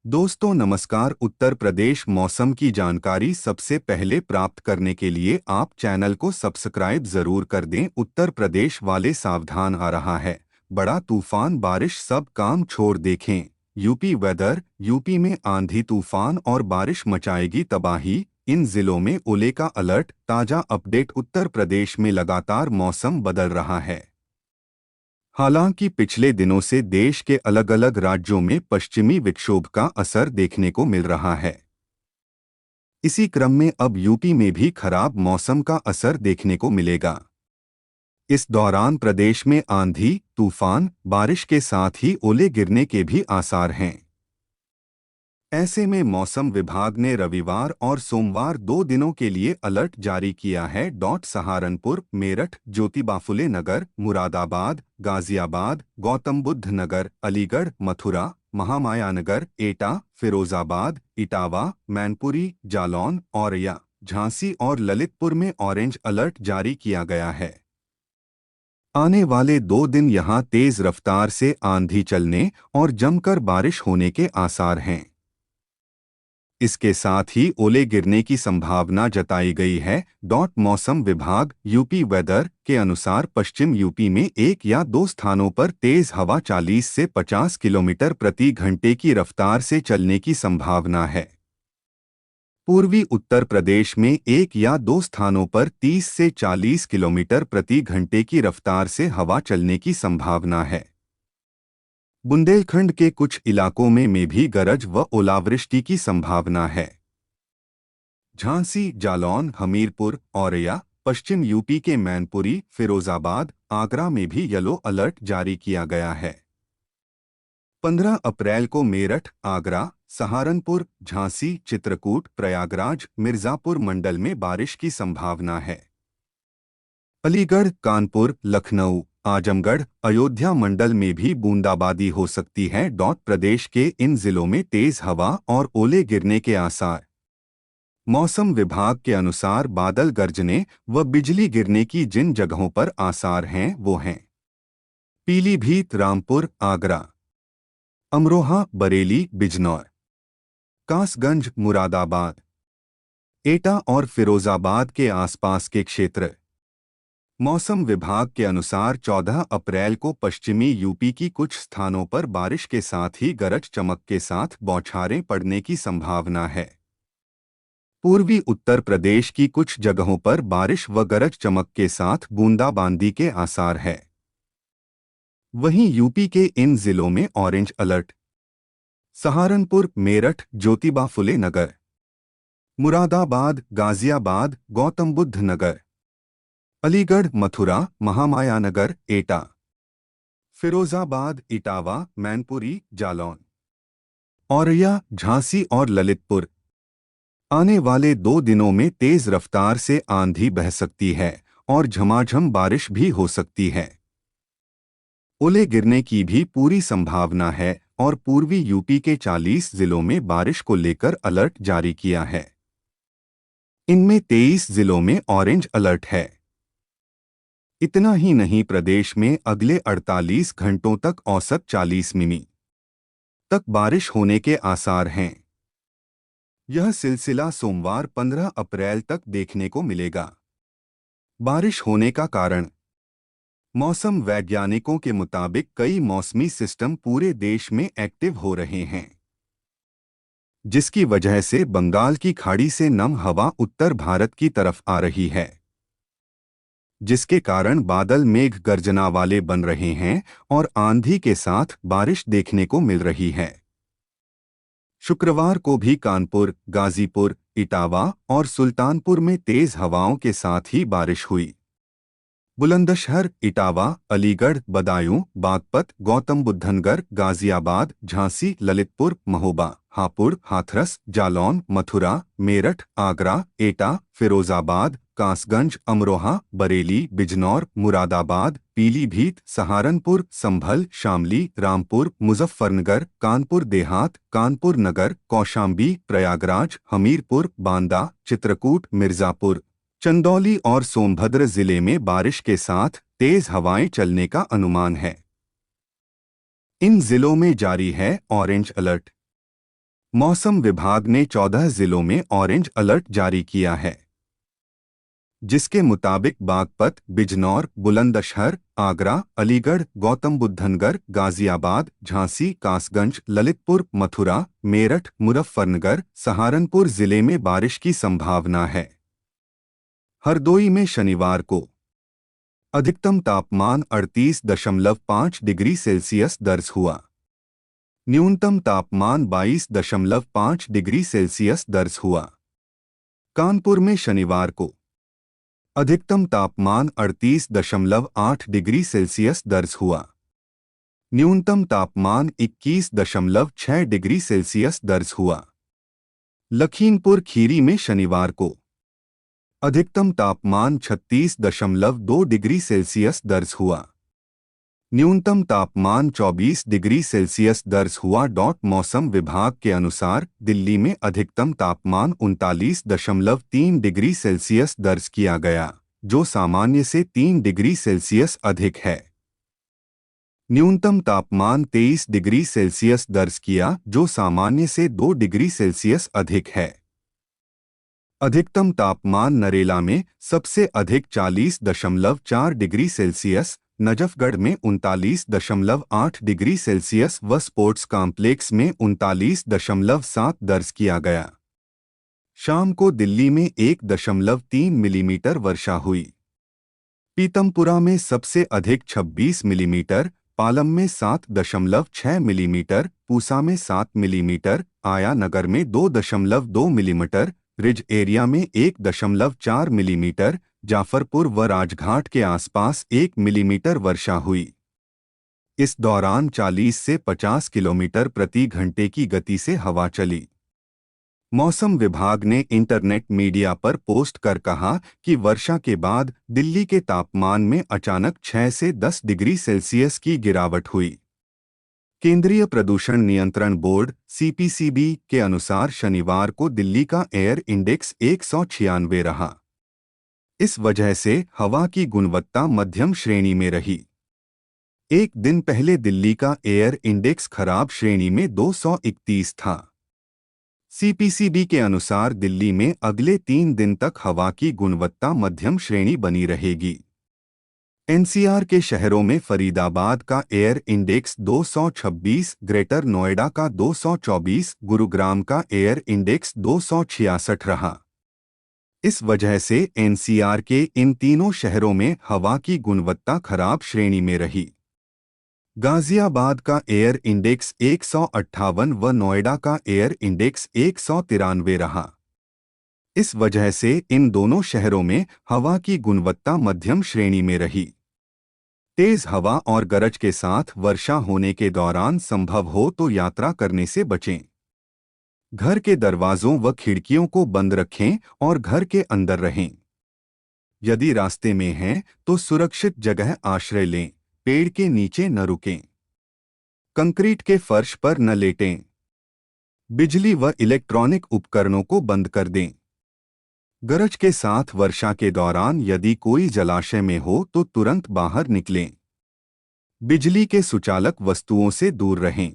दोस्तों नमस्कार। उत्तर प्रदेश मौसम की जानकारी सबसे पहले प्राप्त करने के लिए आप चैनल को सब्सक्राइब जरूर कर दें। उत्तर प्रदेश वाले सावधान, आ रहा है बड़ा तूफान, बारिश, सब काम छोड़ देखें। UP weather. यूपी में आंधी, तूफान और बारिश मचाएगी तबाही। इन जिलों में ओले का अलर्ट। ताज़ा अपडेट। उत्तर प्रदेश में लगातार मौसम बदल रहा है। हालांकि पिछले दिनों से देश के अलग अलग राज्यों में पश्चिमी विक्षोभ का असर देखने को मिल रहा है। इसी क्रम में अब यूपी में भी खराब मौसम का असर देखने को मिलेगा। इस दौरान प्रदेश में आंधी, तूफान, बारिश के साथ ही ओले गिरने के भी आसार हैं। ऐसे में मौसम विभाग ने रविवार और सोमवार 2 दिनों के लिए अलर्ट जारी किया है। सहारनपुर, मेरठ, ज्योतिबा फुले नगर, मुरादाबाद, गाजियाबाद, गौतम बुद्ध नगर, अलीगढ़, मथुरा, महामाया नगर, एटा, फिरोजाबाद, इटावा, मैनपुरी, जालौन, औरैया, झांसी और ललितपुर में ऑरेंज अलर्ट जारी किया गया है। आने वाले 2 दिन यहां तेज रफ्तार से आंधी चलने और जमकर बारिश होने के आसार हैं। इसके साथ ही ओले गिरने की संभावना जताई गई है। मौसम विभाग यूपी वेदर के अनुसार पश्चिम यूपी में 1 या 2 स्थानों पर तेज हवा 40 से 50 किलोमीटर प्रति घंटे की रफ्तार से चलने की संभावना है। पूर्वी उत्तर प्रदेश में 1 या 2 स्थानों पर 30 से 40 किलोमीटर प्रति घंटे की रफ्तार से हवा चलने की संभावना है। बुंदेलखंड के कुछ इलाकों में भी गरज व ओलावृष्टि की संभावना है। झांसी, जालौन, हमीरपुर, औरैया, पश्चिम यूपी के मैनपुरी, फिरोजाबाद, आगरा में भी येलो अलर्ट जारी किया गया है। 15 अप्रैल को मेरठ, आगरा, सहारनपुर, झांसी, चित्रकूट, प्रयागराज, मिर्जापुर मंडल में बारिश की संभावना है। अलीगढ़, कानपुर, लखनऊ, आजमगढ़, अयोध्या मंडल में भी बूंदाबांदी हो सकती है। प्रदेश के इन जिलों में तेज हवा और ओले गिरने के आसार। मौसम विभाग के अनुसार बादल गरजने व बिजली गिरने की जिन जगहों पर आसार हैं वो हैं पीलीभीत, रामपुर, आगरा, अमरोहा, बरेली, बिजनौर, कासगंज, मुरादाबाद, एटा और फिरोजाबाद के आसपास के क्षेत्र। मौसम विभाग के अनुसार 14 अप्रैल को पश्चिमी यूपी की कुछ स्थानों पर बारिश के साथ ही गरज चमक के साथ बौछारें पड़ने की संभावना है। पूर्वी उत्तर प्रदेश की कुछ जगहों पर बारिश व गरज चमक के साथ बूंदाबांदी के आसार है। वहीं यूपी के इन जिलों में ऑरेंज अलर्ट। सहारनपुर, मेरठ, ज्योतिबा फुले नगर, मुरादाबाद, गाजियाबाद, गौतम बुद्ध नगर, अलीगढ़, मथुरा, महामाया नगर, एटा, फिरोजाबाद, इटावा, मैनपुरी, जालौन, औरैया, झांसी और ललितपुर। आने वाले 2 दिनों में तेज रफ्तार से आंधी बह सकती है और झमाझम बारिश भी हो सकती है। ओले गिरने की भी पूरी संभावना है और पूर्वी यूपी के 40 जिलों में बारिश को लेकर अलर्ट जारी किया है। इनमें 23 जिलों में ऑरेंज अलर्ट है। इतना ही नहीं, प्रदेश में अगले 48 घंटों तक औसत 40 मिमी तक बारिश होने के आसार हैं। यह सिलसिला सोमवार 15 अप्रैल तक देखने को मिलेगा। बारिश होने का कारण। मौसम वैज्ञानिकों के मुताबिक कई मौसमी सिस्टम पूरे देश में एक्टिव हो रहे हैं, जिसकी वजह से बंगाल की खाड़ी से नम हवा उत्तर भारत की तरफ आ रही है, जिसके कारण बादल मेघ गर्जना वाले बन रहे हैं और आंधी के साथ बारिश देखने को मिल रही है। शुक्रवार को भी कानपुर, गाजीपुर, इटावा और सुल्तानपुर में तेज हवाओं के साथ ही बारिश हुई। बुलंदशहर, इटावा, अलीगढ़, बदायूं, बागपत, गौतम बुद्धनगर, गाजियाबाद, झांसी, ललितपुर, महोबा, हापुड़, हाथरस, जालौन, मथुरा, मेरठ, आगरा, एटा, फिरोजाबाद, कासगंज, अमरोहा, बरेली, बिजनौर, मुरादाबाद, पीलीभीत, सहारनपुर, संभल, शामली, रामपुर, मुजफ्फरनगर, कानपुर देहात, कानपुर नगर, कौशाम्बी, प्रयागराज, हमीरपुर, बांदा, चित्रकूट, मिर्जापुर, चंदौली और सोनभद्र जिले में बारिश के साथ तेज हवाएं चलने का अनुमान है। इन जिलों में जारी है ऑरेंज अलर्ट। मौसम विभाग ने 14 जिलों में ऑरेंज अलर्ट जारी किया है, जिसके मुताबिक बागपत, बिजनौर, बुलंदशहर, आगरा, अलीगढ़, गौतम बुद्धनगर, गाजियाबाद, झांसी, कासगंज, ललितपुर, मथुरा, मेरठ, मुजफ्फरनगर, सहारनपुर जिले में बारिश की संभावना है। हरदोई में शनिवार को अधिकतम तापमान 38.5 डिग्री सेल्सियस दर्ज हुआ। न्यूनतम तापमान 22.5 डिग्री सेल्सियस दर्ज हुआ। कानपुर में शनिवार को अधिकतम तापमान 38.8 डिग्री सेल्सियस दर्ज हुआ। न्यूनतम तापमान 21.6 डिग्री सेल्सियस दर्ज हुआ। लखीमपुर खीरी में शनिवार को अधिकतम तापमान 36.2 डिग्री सेल्सियस दर्ज हुआ। न्यूनतम तापमान 24 डिग्री सेल्सियस दर्ज हुआ। मौसम विभाग के अनुसार दिल्ली में अधिकतम तापमान 39.3 डिग्री सेल्सियस दर्ज किया गया, जो सामान्य से 3 डिग्री सेल्सियस अधिक है। न्यूनतम तापमान 23 डिग्री सेल्सियस दर्ज किया, जो सामान्य से 2 डिग्री सेल्सियस अधिक है। अधिकतम तापमान नरेला में सबसे अधिक 40.4 डिग्री सेल्सियस, नजफगढ़ में 39.8 डिग्री सेल्सियस व स्पोर्ट्स कॉम्प्लेक्स में 39.7 दर्ज किया गया। शाम को दिल्ली में 1.3 मिलीमीटर वर्षा हुई। पीतमपुरा में सबसे अधिक 26 मिलीमीटर, पालम में 7.6 मिलीमीटर, पूसा में 7 मिलीमीटर, आया नगर में 2.2 मिलीमीटर, रिज एरिया में 1.4 मिलीमीटर, जाफरपुर व राजघाट के आसपास 1 मिलीमीटर वर्षा हुई। इस दौरान 40 से 50 किलोमीटर प्रति घंटे की गति से हवा चली। मौसम विभाग ने इंटरनेट मीडिया पर पोस्ट कर कहा कि वर्षा के बाद दिल्ली के तापमान में अचानक 6 से 10 डिग्री सेल्सियस की गिरावट हुई। केंद्रीय प्रदूषण नियंत्रण बोर्ड (सीपीसीबी) के अनुसार शनिवार को दिल्ली का एयर इंडेक्स 196 रहा। इस वजह से हवा की गुणवत्ता मध्यम श्रेणी में रही। एक दिन पहले दिल्ली का एयर इंडेक्स खराब श्रेणी में 231 था। सीपीसीबी के अनुसार दिल्ली में अगले 3 दिन तक हवा की गुणवत्ता मध्यम श्रेणी बनी रहेगी। एनसीआर के शहरों में फरीदाबाद का एयर इंडेक्स 226, ग्रेटर नोएडा का 224, गुरुग्राम का एयर इंडेक्स 266 रहा। इस वजह से एनसीआर के इन तीनों शहरों में हवा की गुणवत्ता खराब श्रेणी में रही। गाजियाबाद का एयर इंडेक्स 158 व नोएडा का एयर इंडेक्स 193 रहा। इस वजह से इन दोनों शहरों में हवा की गुणवत्ता मध्यम श्रेणी में रही। तेज हवा और गरज के साथ वर्षा होने के दौरान संभव हो तो यात्रा करने से बचें। घर के दरवाजों व खिड़कियों को बंद रखें और घर के अंदर रहें। यदि रास्ते में हैं तो सुरक्षित जगह आश्रय लें, पेड़ के नीचे न रुकें। कंक्रीट के फर्श पर न लेटें। बिजली व इलेक्ट्रॉनिक उपकरणों को बंद कर दें। गरज के साथ वर्षा के दौरान यदि कोई जलाशय में हो तो तुरंत बाहर निकलें। बिजली के सुचालक वस्तुओं से दूर रहें।